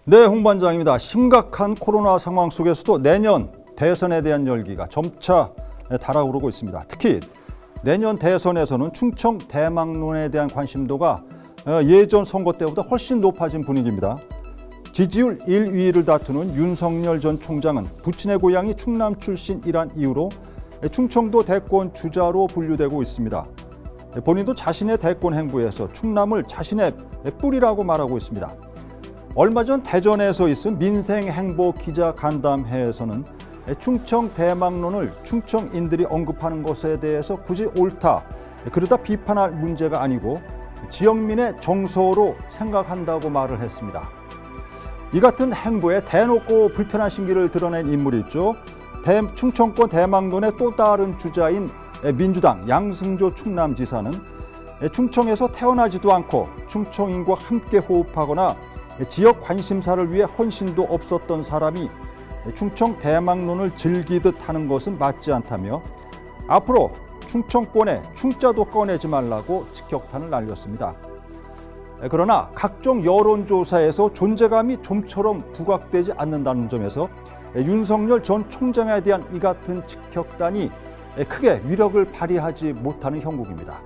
네, 홍반장입니다. 심각한 코로나 상황 속에서도 내년 대선에 대한 열기가 점차 달아오르고 있습니다. 특히 내년 대선에서는 충청 대망론에 대한 관심도가 예전 선거 때보다 훨씬 높아진 분위기입니다. 지지율 1위를 다투는 윤석열 전 총장은 부친의 고향이 충남 출신이란 이유로 충청도 대권 주자로 분류되고 있습니다. 본인도 자신의 대권 행보에서 충남을 자신의 뿌리라고 말하고 있습니다. 얼마 전 대전에서 있은 민생행보 기자간담회에서는 충청 대망론을 충청인들이 언급하는 것에 대해서 굳이 옳다, 그러다 비판할 문제가 아니고 지역민의 정서로 생각한다고 말을 했습니다. 이 같은 행보에 대놓고 불편한 심기를 드러낸 인물이 있죠. 충청권 대망론의 또 다른 주자인 민주당 양승조 충남지사는 충청에서 태어나지도 않고 충청인과 함께 호흡하거나 지역 관심사를 위해 헌신도 없었던 사람이 충청 대망론을 즐기듯 하는 것은 맞지 않다며 앞으로 충청권에 충자도 꺼내지 말라고 직격탄을 날렸습니다. 그러나 각종 여론조사에서 존재감이 좀처럼 부각되지 않는다는 점에서 윤석열 전 총장에 대한 이 같은 직격탄이 크게 위력을 발휘하지 못하는 형국입니다.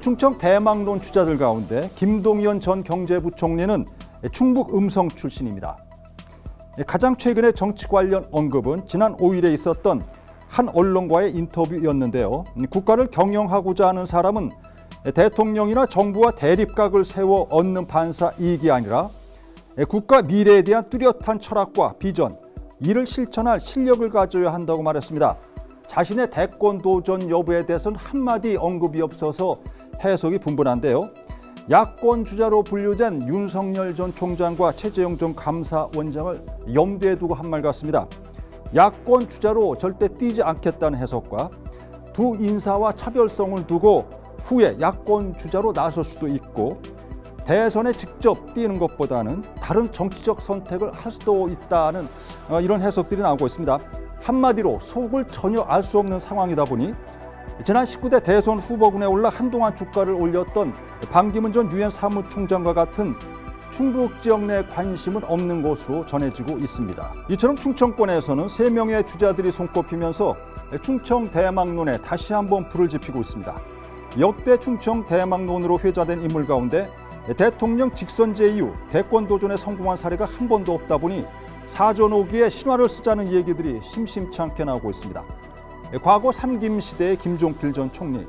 충청 대망론 주자들 가운데 김동연 전 경제부총리는 충북 음성 출신입니다. 가장 최근의 정치 관련 언급은 지난 5일에 있었던 한 언론과의 인터뷰였는데요. 국가를 경영하고자 하는 사람은 대통령이나 정부와 대립각을 세워 얻는 반사 이익이 아니라 국가 미래에 대한 뚜렷한 철학과 비전, 이를 실천할 실력을 가져야 한다고 말했습니다. 자신의 대권 도전 여부에 대해서는 한마디 언급이 없어서 해석이 분분한데요. 야권 주자로 분류된 윤석열 전 총장과 최재형 전 감사원장을 염두에 두고 한 말 같습니다. 야권 주자로 절대 뛰지 않겠다는 해석과 두 인사와 차별성을 두고 후에 야권 주자로 나설 수도 있고 대선에 직접 뛰는 것보다는 다른 정치적 선택을 할 수도 있다는 이런 해석들이 나오고 있습니다. 한마디로 속을 전혀 알 수 없는 상황이다 보니 지난 19대 대선 후보군에 올라 한동안 주가를 올렸던 반기문 전 유엔 사무총장과 같은 충북 지역 내 관심은 없는 것으로 전해지고 있습니다. 이처럼 충청권에서는 3명의 주자들이 손꼽히면서 충청 대망론에 다시 한번 불을 지피고 있습니다. 역대 충청 대망론으로 회자된 인물 가운데 대통령 직선제 이후 대권 도전에 성공한 사례가 한 번도 없다 보니 사전오기에 신화를 쓰자는 얘기들이 심심치 않게 나오고 있습니다. 과거 삼김 시대의 김종필 전 총리,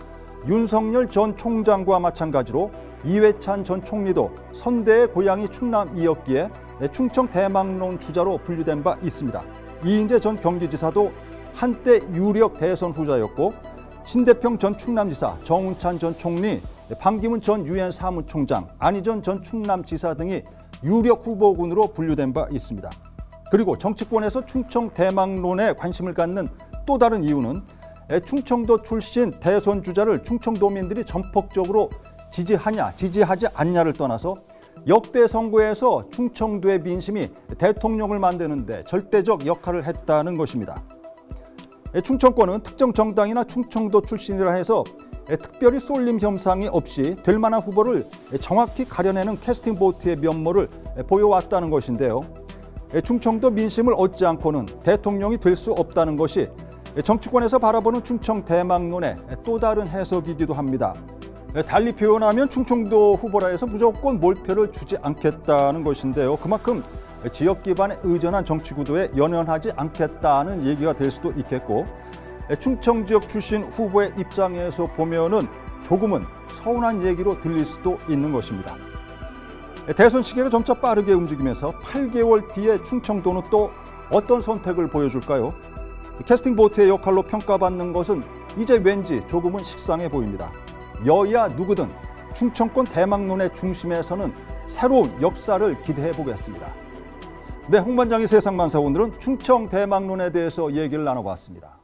윤석열 전 총장과 마찬가지로 이회찬 전 총리도 선대의 고향이 충남이었기에 충청 대망론 주자로 분류된 바 있습니다. 이인재 전 경기지사도 한때 유력 대선 후자였고 신대평 전 충남지사, 정운찬 전 총리, 반기문 전 유엔 사무총장, 안희정 전 충남지사 등이 유력 후보군으로 분류된 바 있습니다. 그리고 정치권에서 충청 대망론에 관심을 갖는 또 다른 이유는 충청도 출신 대선 주자를 충청도민들이 전폭적으로 지지하냐 지지하지 않냐를 떠나서 역대 선거에서 충청도의 민심이 대통령을 만드는 데 절대적 역할을 했다는 것입니다. 충청권은 특정 정당이나 충청도 출신이라 해서 특별히 쏠림 현상이 없이 될 만한 후보를 정확히 가려내는 캐스팅 보트의 면모를 보여왔다는 것인데요. 충청도 민심을 얻지 않고는 대통령이 될 수 없다는 것이 정치권에서 바라보는 충청 대망론의 또 다른 해석이기도 합니다. 달리 표현하면 충청도 후보라 해서 무조건 몰표를 주지 않겠다는 것인데요. 그만큼 지역 기반의 의전한 정치 구도에 연연하지 않겠다는 얘기가 될 수도 있겠고, 충청 지역 출신 후보의 입장에서 보면은 조금은 서운한 얘기로 들릴 수도 있는 것입니다. 대선 시기가 점차 빠르게 움직이면서 8개월 뒤에 충청도는 또 어떤 선택을 보여줄까요? 캐스팅 보트의 역할로 평가받는 것은 이제 왠지 조금은 식상해 보입니다. 여야 누구든 충청권 대망론의 중심에서는 새로운 역사를 기대해 보겠습니다. 네, 홍반장의 세상만사, 오늘은 충청 대망론에 대해서 얘기를 나눠봤습니다.